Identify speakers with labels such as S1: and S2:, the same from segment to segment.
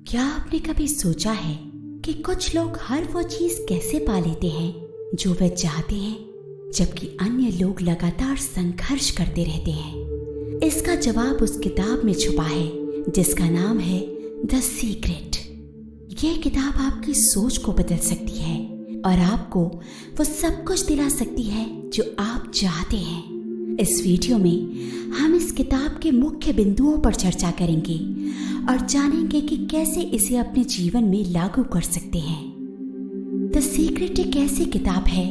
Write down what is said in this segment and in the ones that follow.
S1: क्या आपने कभी सोचा है कि कुछ लोग हर वो चीज कैसे पा लेते हैं जो वे चाहते हैं, जबकि अन्य लोग लगातार संघर्ष करते रहते हैं? इसका जवाब उस किताब में छुपा है जिसका नाम है द सीक्रेट। ये किताब आपकी सोच को बदल सकती है और आपको वो सब कुछ दिला सकती है जो आप चाहते हैं। इस वीडियो में हम इस किताब के मुख्य बिंदुओं पर चर्चा करेंगे और जानेंगे कि कैसे इसे अपने जीवन में लागू कर सकते हैं। द सीक्रेट एक ऐसी किताब है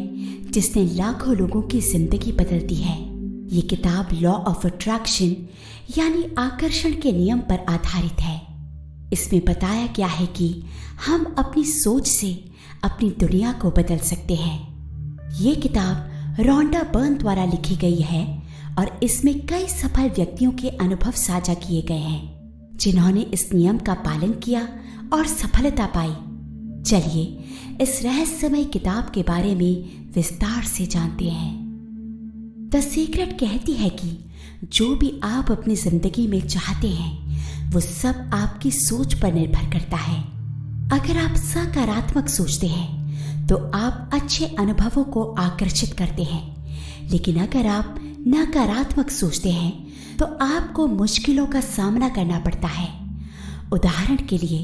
S1: जिसने लाखों लोगों की जिंदगी बदल दी है। ये किताब लॉ ऑफ अट्रैक्शन यानी आकर्षण के नियम पर आधारित है। इसमें बताया गया है कि हम अपनी सोच से अपनी दुनिया को बदल सकते हैं। ये किताब रोंडा बर्न द्वारा लिखी गई है और इसमें कई सफल व्यक्तियों के अनुभव साझा किए गए हैं जिन्होंने इस नियम का पालन किया और सफलता पाई। चलिए इस रहस्यमय किताब के बारे में विस्तार से जानते हैं। द सीक्रेट कहती है कि जो भी आप अपनी जिंदगी में चाहते हैं वो सब आपकी सोच पर निर्भर करता है। अगर आप सकारात्मक सोचते हैं तो आप अच्छे अनुभवों को आकर्षित करते हैं, लेकिन अगर आप नकारात्मक सोचते हैं तो आपको मुश्किलों का सामना करना पड़ता है। उदाहरण के लिए,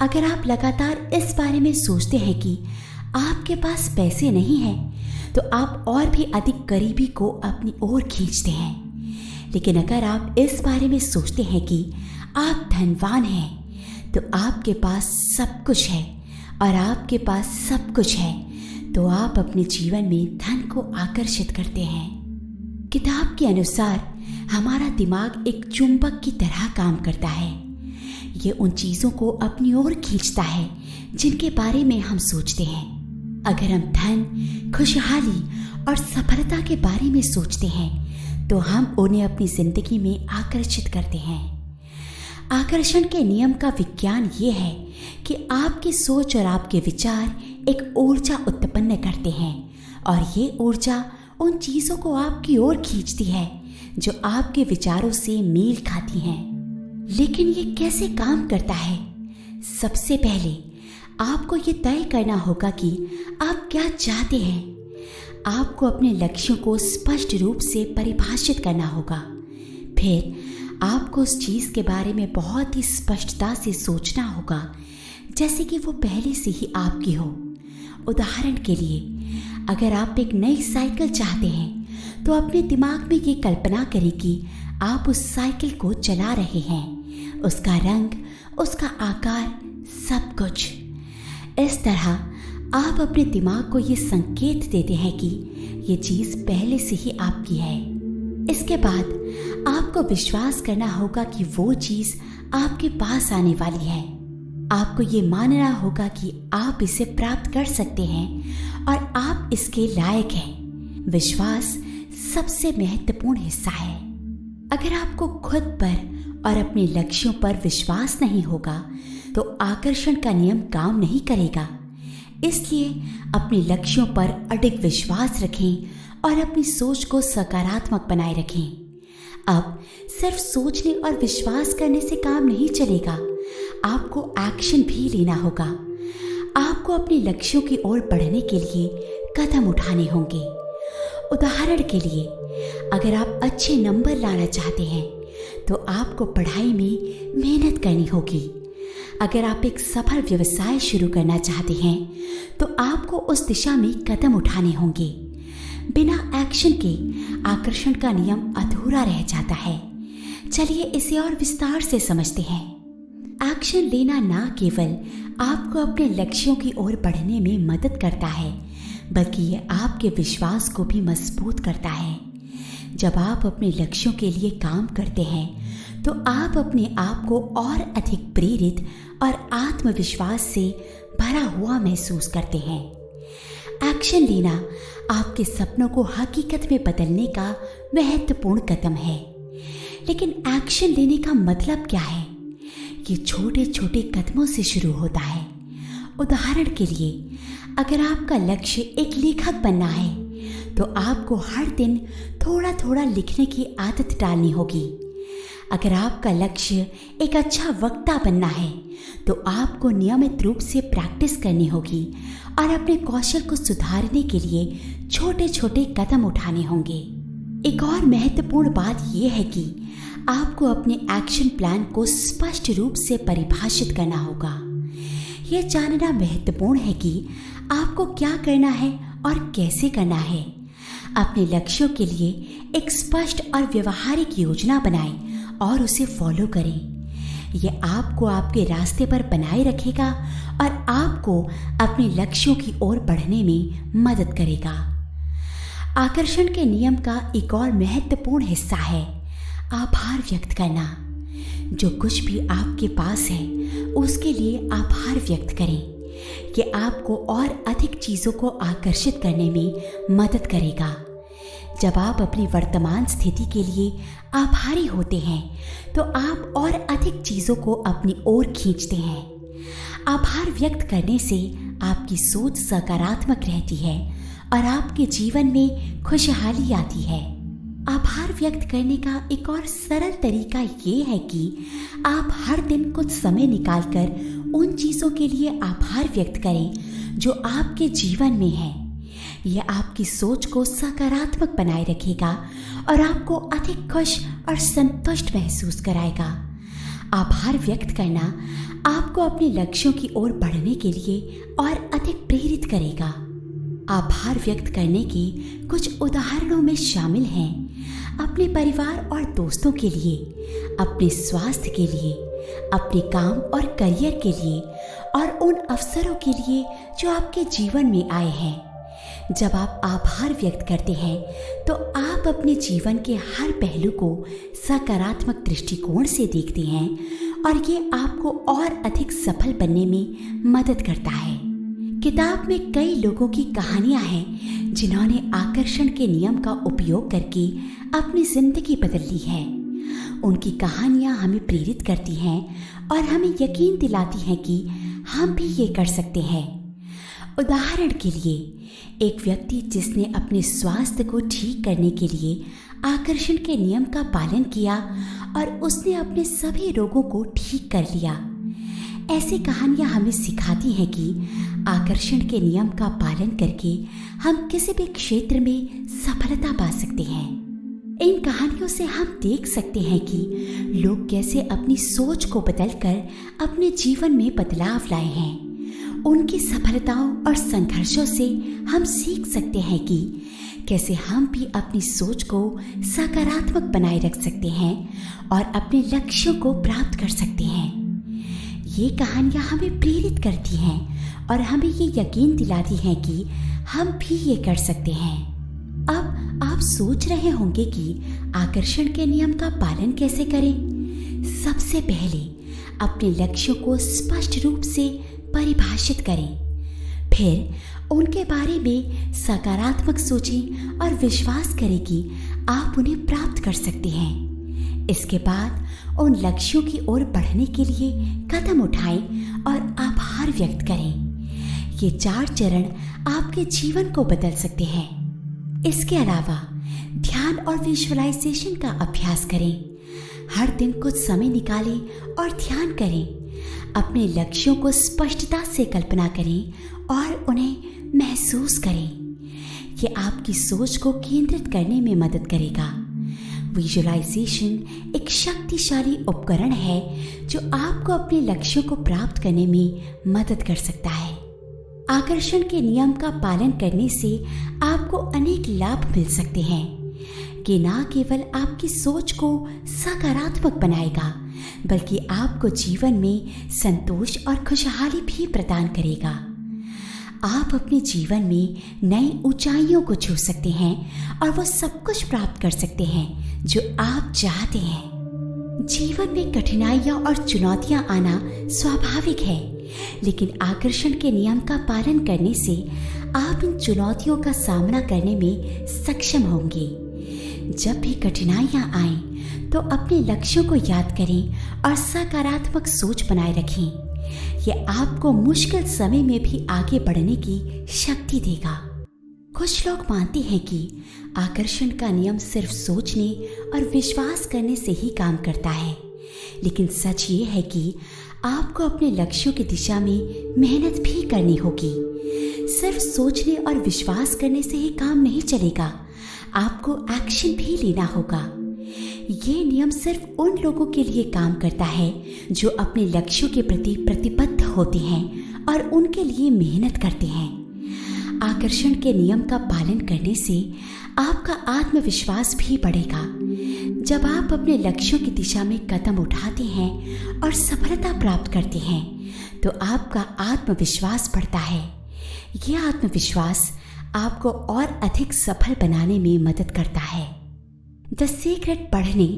S1: अगर आप लगातार इस बारे में सोचते हैं कि आपके पास पैसे नहीं हैं, तो आप और भी अधिक गरीबी को अपनी ओर खींचते हैं। लेकिन अगर आप इस बारे में सोचते हैं कि आप धनवान हैं, तो आपके पास सब कुछ है और आपके पास सब कुछ है, तो आप अपने जीवन में धन को आकर्षित करते हैं। किताब के अनुसार हमारा दिमाग एक चुंबक की तरह काम करता है। ये उन चीजों को अपनी ओर खींचता है जिनके बारे में हम सोचते हैं। अगर हम धन, खुशहाली और सफलता के बारे में सोचते हैं तो हम उन्हें अपनी जिंदगी में आकर्षित करते हैं। आकर्षण के नियम का विज्ञान ये है कि आपकी सोच और आपके विचार एक ऊर्जा उत्पन्न करते हैं और ये ऊर्जा उन चीजों को आपकी ओर खींचती है जो आपके विचारों से मेल खाती हैं। लेकिन ये कैसे काम करता है? सबसे पहले आपको ये तय करना होगा कि आप क्या चाहते हैं। आपको अपने लक्ष्यों को स्पष्ट रूप से परिभाषित करना होगा। फिर आपको उस चीज के बारे में बहुत ही स्पष्टता से सोचना होगा जैसे कि वो पहले से ही आपकी हो। उदाहरण के लिए, अगर आप एक नई साइकिल चाहते हैं तो अपने दिमाग में ये कल्पना करें कि आप उस साइकिल को चला रहे हैं, उसका रंग, उसका आकार, सब कुछ। इस तरह आप अपने दिमाग को ये संकेत देते हैं कि ये चीज पहले से ही आपकी है। इसके बाद आपको विश्वास करना होगा कि वो चीज आपके पास आने वाली है। आपको ये मानना होगा कि आप इसे प्राप्त कर सकते हैं और आप इसके लायक हैं। विश्वास सबसे महत्वपूर्ण हिस्सा है। अगर आपको खुद पर और अपने लक्ष्यों पर विश्वास नहीं होगा तो आकर्षण का नियम काम नहीं करेगा। इसलिए अपने लक्ष्यों पर अडिग विश्वास रखें और अपनी सोच को सकारात्मक बनाए रखें। अब सिर्फ सोचने और विश्वास करने से काम नहीं चलेगा, आपको एक्शन भी लेना होगा। आपको अपने लक्ष्यों की ओर बढ़ने के लिए कदम उठाने होंगे। उदाहरण के लिए, अगर आप अच्छे नंबर लाना चाहते हैं तो आपको पढ़ाई में मेहनत करनी होगी। अगर आप एक सफल व्यवसाय शुरू करना चाहते हैं तो आपको उस दिशा में कदम उठाने होंगे। बिना एक्शन के आकर्षण का नियम अधूरा रह जाता है। चलिए इसे और विस्तार से समझते हैं। एक्शन लेना न केवल आपको अपने लक्ष्यों की ओर बढ़ने में मदद करता है, बल्कि ये आपके विश्वास को भी मजबूत करता है। जब आप अपने लक्ष्यों के लिए काम करते हैं तो आप अपने आप को और अधिक प्रेरित और आत्मविश्वास से भरा हुआ महसूस करते हैं। एक्शन लेना आपके सपनों को हकीकत में बदलने का महत्वपूर्ण कदम है। लेकिन एक्शन लेने का मतलब क्या है? ये छोटे छोटे कदमों से शुरू होता है। उदाहरण के लिए, अगर आपका लक्ष्य एक लेखक बनना है तो आपको हर दिन थोड़ा थोड़ा लिखने की आदत डालनी होगी। अगर आपका लक्ष्य एक अच्छा वक्ता बनना है तो आपको नियमित रूप से प्रैक्टिस करनी होगी और अपने कौशल को सुधारने के लिए छोटे छोटे कदम उठाने होंगे। एक और महत्वपूर्ण बात यह है कि आपको अपने एक्शन प्लान को स्पष्ट रूप से परिभाषित करना होगा। यह जानना महत्वपूर्ण है कि आपको क्या करना है और कैसे करना है। अपने लक्ष्यों के लिए एक स्पष्ट और व्यवहारिक योजना बनाएं और उसे फॉलो करें। यह आपको आपके रास्ते पर बनाए रखेगा और आपको अपने लक्ष्यों की ओर बढ़ने में मदद करेगा। आकर्षण के नियम का एक और महत्वपूर्ण हिस्सा है आभार व्यक्त करना। जो कुछ भी आपके पास है उसके लिए आभार व्यक्त करें। ये आपको और अधिक चीज़ों को आकर्षित करने में मदद करेगा। जब आप अपनी वर्तमान स्थिति के लिए आभारी होते हैं तो आप और अधिक चीज़ों को अपनी ओर खींचते हैं। आभार व्यक्त करने से आपकी सोच सकारात्मक रहती है और आपके जीवन में खुशहाली आती है। आभार व्यक्त करने का एक और सरल तरीका ये है कि आप हर दिन कुछ समय निकालकर उन चीज़ों के लिए आभार व्यक्त करें जो आपके जीवन में है। यह आपकी सोच को सकारात्मक बनाए रखेगा और आपको अधिक खुश और संतुष्ट महसूस कराएगा। आभार व्यक्त करना आपको अपने लक्ष्यों की ओर बढ़ने के लिए और अधिक प्रेरित करेगा। आभार व्यक्त करने के कुछ उदाहरणों में शामिल हैं अपने परिवार और दोस्तों के लिए, अपने स्वास्थ्य के लिए, अपने काम और करियर के लिए और उन अवसरों के लिए जो आपके जीवन में आए हैं। जब आप आभार व्यक्त करते हैं तो आप अपने जीवन के हर पहलू को सकारात्मक दृष्टिकोण से देखते हैं और ये आपको और अधिक सफल बनने में मदद करता है। किताब में कई लोगों की कहानियां हैं जिन्होंने आकर्षण के नियम का उपयोग करके अपनी जिंदगी बदल ली है। उनकी कहानियां हमें प्रेरित करती हैं और हमें यकीन दिलाती हैं कि हम भी ये कर सकते हैं। उदाहरण के लिए, एक व्यक्ति जिसने अपने स्वास्थ्य को ठीक करने के लिए आकर्षण के नियम का पालन किया और उसने अपने सभी रोगों को ठीक कर लिया। ऐसी कहानियां हमें सिखाती हैं कि आकर्षण के नियम का पालन करके हम किसी भी क्षेत्र में सफलता पा सकते हैं। इन कहानियों से हम देख सकते हैं कि लोग कैसे अपनी सोच को बदलकर अपने जीवन में बदलाव लाए हैं। उनकी सफलताओं और संघर्षों से हम सीख सकते हैं कि कैसे हम भी अपनी सोच को सकारात्मक बनाए रख सकते हैं और अपने लक्ष्यों को प्राप्त कर सकते हैं। ये कहानियाँ हमें प्रेरित करती हैं और हमें ये यकीन दिलाती हैं कि हम भी ये कर सकते हैं। अब आप सोच रहे होंगे कि आकर्षण के नियम का पालन कैसे करें। सबसे पहले अपने लक्ष्यों को स्पष्ट रूप से परिभाषित करें। फिर उनके बारे में सकारात्मक सोचें और विश्वास करें कि आप उन्हें प्राप्त कर सकते हैं। इसके बाद उन लक्ष्यों की ओर बढ़ने के लिए कदम उठाएं और आभार व्यक्त करें। ये 4 चरण आपके जीवन को बदल सकते हैं। इसके अलावा ध्यान और विजुअलाइजेशन का अभ्यास करें। हर दिन कुछ समय निकालें और ध्यान करें। अपने लक्ष्यों को स्पष्टता से कल्पना करें और उन्हें महसूस करें। ये आपकी सोच को केंद्रित करने में मदद करेगा। विजुअलाइजेशन एक शक्तिशाली उपकरण है जो आपको अपने लक्ष्यों को प्राप्त करने में मदद कर सकता है। आकर्षण के नियम का पालन करने से आपको अनेक लाभ मिल सकते हैं कि न केवल आपकी सोच को सकारात्मक बनाएगा बल्कि आपको जीवन में संतोष और खुशहाली भी प्रदान करेगा। आप अपने जीवन में नई ऊंचाइयों को छू सकते हैं और वो सब कुछ प्राप्त कर सकते हैं जो आप चाहते हैं। जीवन में कठिनाइयां और चुनौतियां आना स्वाभाविक है, लेकिन आकर्षण के नियम का पालन करने से आप इन चुनौतियों का सामना करने में सक्षम होंगे। जब भी कठिनाइयां आएं, तो अपने लक्ष्यों को याद करें और सकारात्मक सोच बनाए रखें। यह आपको मुश्किल समय में भी आगे बढ़ने की शक्ति देगा। कुछ लोग मानते हैं कि आकर्षण का नियम सिर्फ सोचने और विश्वास करने से ही काम करता है, लेकिन सच ये है कि आपको अपने लक्ष्यों की दिशा में मेहनत भी करनी होगी। सिर्फ सोचने और विश्वास करने से ही काम नहीं चलेगा, आपको एक्शन भी लेना होगा। ये नियम सिर्फ उन लोगों के लिए काम करता है जो अपने लक्ष्यों के प्रति प्रतिबद्ध होते हैं और उनके लिए मेहनत करते हैं। आकर्षण के नियम का पालन करने से आपका आत्मविश्वास भी बढ़ेगा। जब आप अपने लक्ष्यों की दिशा में कदम उठाते हैं और सफलता प्राप्त करते हैं तो आपका आत्मविश्वास बढ़ता है। यह आत्मविश्वास आपको और अधिक सफल बनाने में मदद करता है। द सीक्रेट पढ़ने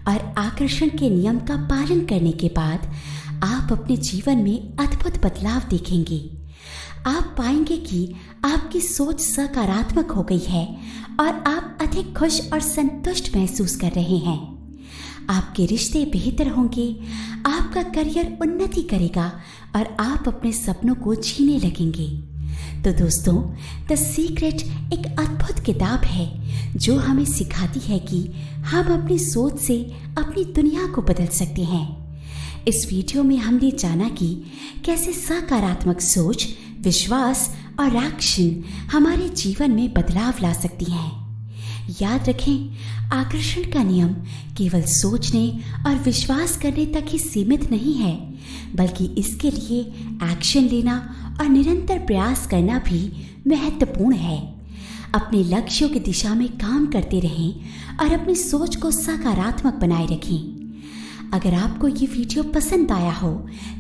S1: और आकर्षण के नियम का पालन करने के बाद आप अपने जीवन में अद्भुत बदलाव देखेंगे। आप पाएंगे कि आपकी सोच सकारात्मक हो गई है और आप अधिक खुश और संतुष्ट महसूस कर रहे हैं। आपके रिश्ते बेहतर होंगे, आपका करियर उन्नति करेगा और आप अपने सपनों को जीने लगेंगे। तो दोस्तों, द सीक्रेट एक अद्भुत किताब है जो हमें सिखाती है कि हम अपनी सोच से अपनी दुनिया को बदल सकते हैं। इस वीडियो में हमने जाना कि कैसे सकारात्मक सोच, विश्वास और एक्शन हमारे जीवन में बदलाव ला सकती हैं। याद रखें, आकर्षण का नियम केवल सोचने और विश्वास करने तक ही सीमित नहीं है, बल्कि इसके लिए एक्शन लेना और निरंतर प्रयास करना भी महत्वपूर्ण है। अपने लक्ष्यों की दिशा में काम करते रहें और अपनी सोच को सकारात्मक बनाए रखें। अगर आपको ये वीडियो पसंद आया हो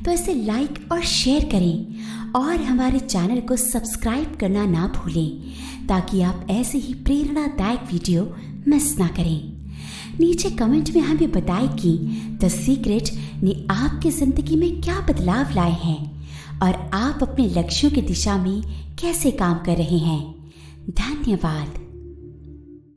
S1: तो इसे लाइक और शेयर करें और हमारे चैनल को सब्सक्राइब करना ना भूलें ताकि आप ऐसे ही प्रेरणादायक वीडियो मिस ना करें। नीचे कमेंट में हमें बताएं कि द सीक्रेट ने आपकी जिंदगी में क्या बदलाव लाए हैं और आप अपने लक्ष्यों की दिशा में कैसे काम कर रहे हैं। धन्यवाद।